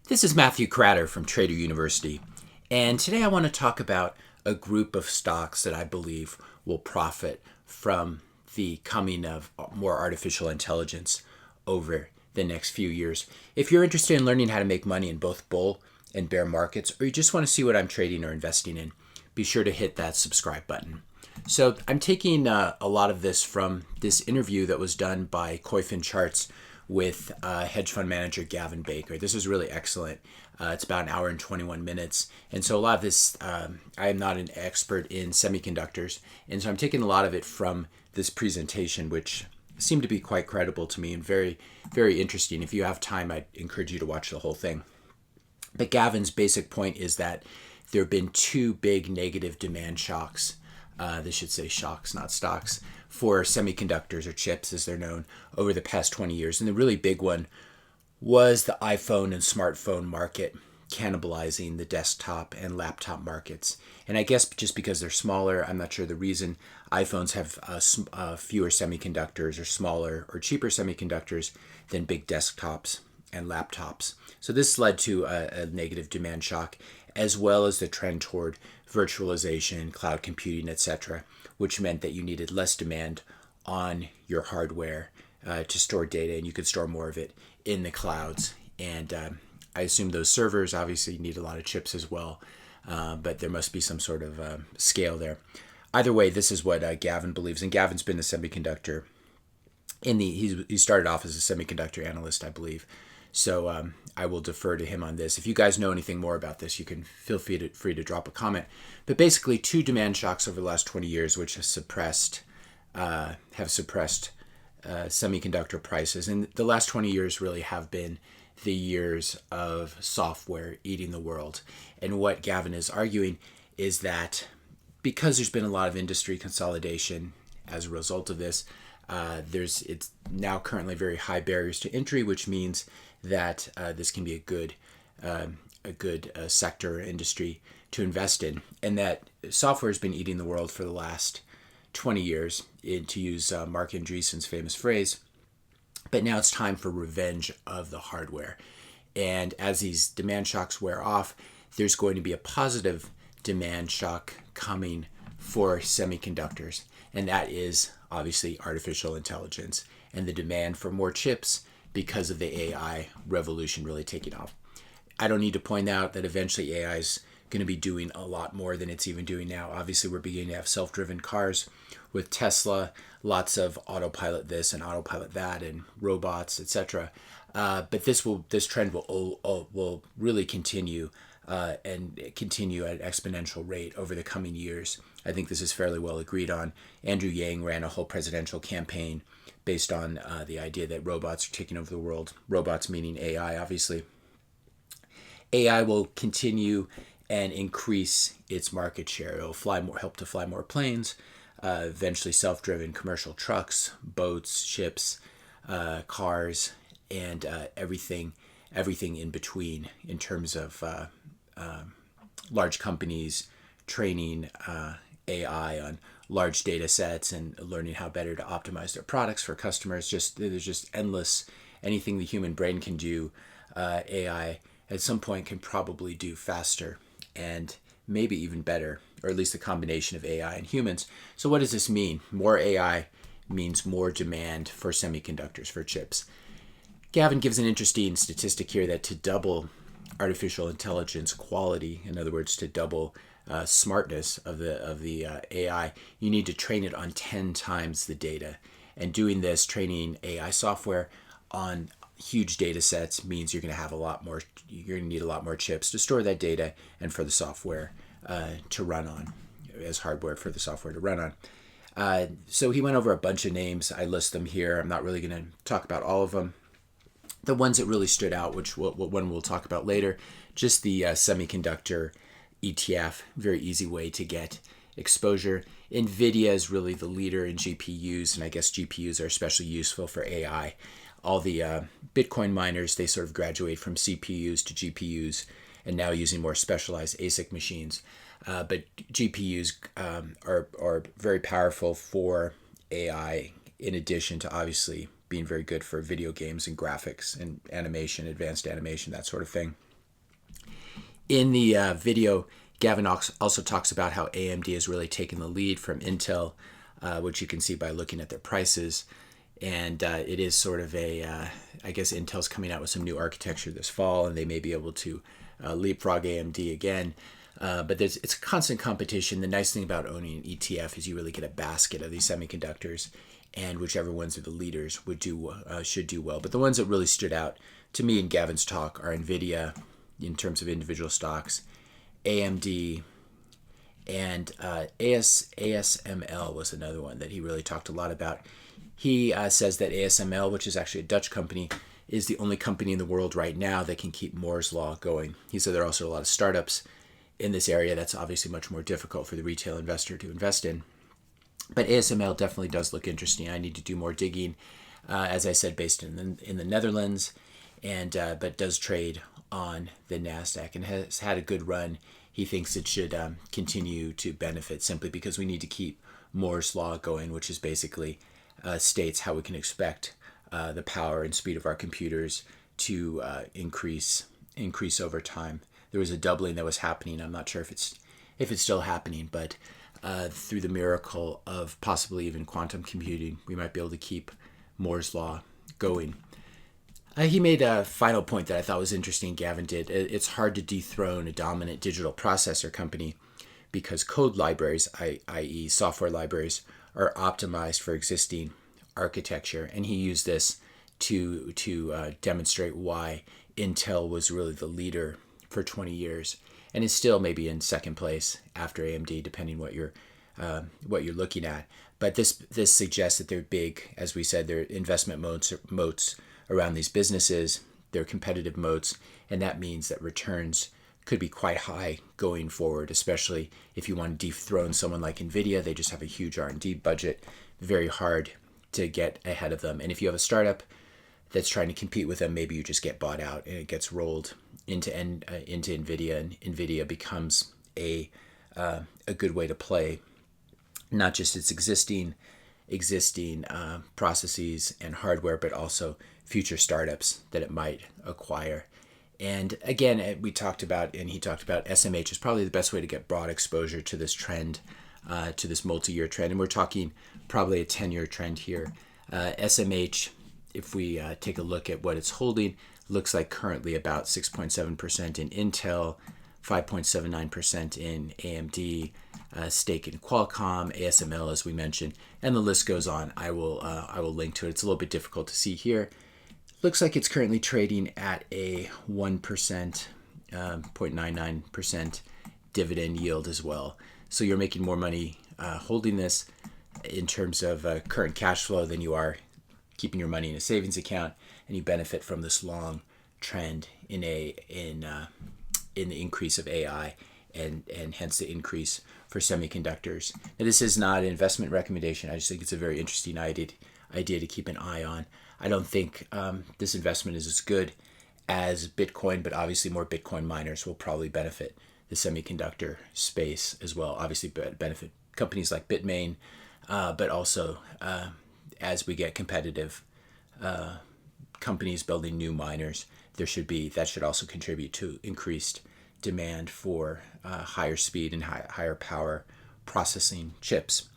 This is Matthew Cratter from Trader University, and today I want to talk about a group of stocks that I believe will profit from the coming of more artificial intelligence over the next few years. If you're interested in learning how to make money in both bull and bear markets, or you just want to see what I'm trading or investing in, be sure to hit that subscribe button. So I'm taking a lot of this from this interview that was done by Koyfin Charts with hedge fund manager Gavin Baker. This was really excellent. It's about an hour and 21 minutes. And so a lot of this, I am not an expert in semiconductors. And so I'm taking a lot of it from this presentation, which seemed to be quite credible to me and very, very interesting. If you have time, I'd encourage you to watch the whole thing. But Gavin's basic point is that there have been two big negative demand shocks. They should say shocks, not stocks, for semiconductors, or chips as they're known, over the past 20 years. And the really big one was the iPhone and smartphone market cannibalizing the desktop and laptop markets. And I guess just because they're smaller, I'm not sure the reason. iPhones have fewer semiconductors, or smaller or cheaper semiconductors than big desktops and laptops. So this led to a negative demand shock, as well as the trend toward virtualization, cloud computing, etc., which meant that you needed less demand on your hardware to store data, and you could store more of it in the clouds. And I assume those servers obviously need a lot of chips as well, but there must be some sort of scale there. Either way, this is what Gavin believes, and Gavin's been a semiconductor he started off as a semiconductor analyst, I believe. So I will defer to him on this. If you guys know anything more about this, you can feel free to drop a comment. But basically, two demand shocks over the last 20 years, which have suppressed semiconductor prices. And the last 20 years really have been the years of software eating the world. And what Gavin is arguing is that because there's been a lot of industry consolidation as a result of this, it's now currently very high barriers to entry, which means that this can be a good sector or industry to invest in, and that software has been eating the world for the last 20 years, to use Mark Andreessen's famous phrase. But now it's time for revenge of the hardware. And as these demand shocks wear off, there's going to be a positive demand shock coming for semiconductors, and that is obviously artificial intelligence and the demand for more chips because of the AI revolution really taking off. I don't need to point out that eventually AI is going to be doing a lot more than it's even doing now. Obviously, we're beginning to have self-driven cars with Tesla, lots of autopilot this and autopilot that, and robots, etc. But this trend will really continue and continue at an exponential rate over the coming years. I think this is fairly well agreed on. Andrew Yang ran a whole presidential campaign based on the idea that robots are taking over the world. Robots meaning AI, obviously. AI will continue and increase its market share. It will help to fly more planes, eventually self-driven commercial trucks, boats, ships, cars, and everything in between, in terms of large companies training AI on large data sets and learning how better to optimize their products for customers. There's just endless, anything the human brain can do, AI at some point can probably do faster and maybe even better, or at least a combination of AI and humans. So what does this mean? More AI means more demand for semiconductors, for chips. Gavin gives an interesting statistic here that to double artificial intelligence quality, in other words, to double smartness of the AI, you need to train it on 10 times the data. And doing this, training AI software on huge data sets, means you're going to have you're going to need a lot more chips to store that data and for the software to run on, as hardware for the software to run on. So he went over a bunch of names. I list them here. I'm not really going to talk about all of them. The ones that really stood out, which one we'll talk about later, just the semiconductor ETF, very easy way to get exposure. NVIDIA is really the leader in GPUs, and I guess GPUs are especially useful for AI. All the Bitcoin miners, they sort of graduate from CPUs to GPUs, and now using more specialized ASIC machines. But GPUs are very powerful for AI, in addition to obviously being very good for video games and graphics and animation, advanced animation, that sort of thing. In the video, Gavin also talks about how AMD has really taken the lead from Intel, which you can see by looking at their prices. And it is sort of I guess Intel's coming out with some new architecture this fall, and they may be able to leapfrog AMD again. But it's constant competition. The nice thing about owning an ETF is you really get a basket of these semiconductors, and whichever ones are the leaders should do well. But the ones that really stood out to me in Gavin's talk are NVIDIA in terms of individual stocks, AMD, and ASML was another one that he really talked a lot about. He says that ASML, which is actually a Dutch company, is the only company in the world right now that can keep Moore's Law going. He said there are also a lot of startups in this area. That's obviously much more difficult for the retail investor to invest in. But ASML definitely does look interesting. I need to do more digging, as I said, based in the Netherlands, and but does trade on the NASDAQ and has had a good run. He thinks it should continue to benefit simply because we need to keep Moore's Law going, which is basically states how we can expect the power and speed of our computers to increase over time. There was a doubling that was happening. I'm not sure if it's still happening, but through the miracle of possibly even quantum computing, we might be able to keep Moore's Law going. He made a final point that I thought was interesting. Gavin did. It's hard to dethrone a dominant digital processor company because code libraries, i.e. software libraries, are optimized for existing architecture. And he used this to demonstrate why Intel was really the leader for 20 years and is still maybe in second place after AMD, depending what you're looking at. But this suggests that they're big, as we said, they're investment moats around these businesses, they're competitive moats, and that means that returns could be quite high going forward, especially if you want to dethrone someone like NVIDIA. They just have a huge R&D budget, very hard to get ahead of them. And if you have a startup that's trying to compete with them, maybe you just get bought out and it gets rolled into NVIDIA, and NVIDIA becomes a good way to play not just its existing processes and hardware, but also future startups that it might acquire. And again, he talked about SMH is probably the best way to get broad exposure to this trend, to this multi-year trend. And we're talking probably a 10-year trend here. SMH, if we take a look at what it's holding, looks like currently about 6.7% in Intel, 5.79% in AMD, stake in Qualcomm, ASML, as we mentioned, and the list goes on. I will link to it. It's a little bit difficult to see here. Looks like it's currently trading at a 1%, 0.99% dividend yield as well. So you're making more money holding this in terms of current cash flow than you are keeping your money in a savings account, and you benefit from this long trend in the increase of AI and hence the increase for semiconductors. Now, this is not an investment recommendation. I just think it's a very interesting idea to keep an eye on. I don't think this investment is as good as Bitcoin, but obviously more Bitcoin miners will probably benefit the semiconductor space as well. Obviously benefit companies like Bitmain, but also as we get competitive companies building new miners, that should also contribute to increased demand for higher speed and higher power processing chips.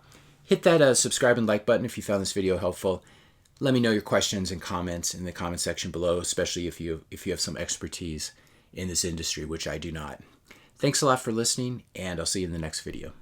Hit that subscribe and like button if you found this video helpful. Let me know your questions and comments in the comment section below, especially if you have some expertise in this industry, which I do not. Thanks a lot for listening, and I'll see you in the next video.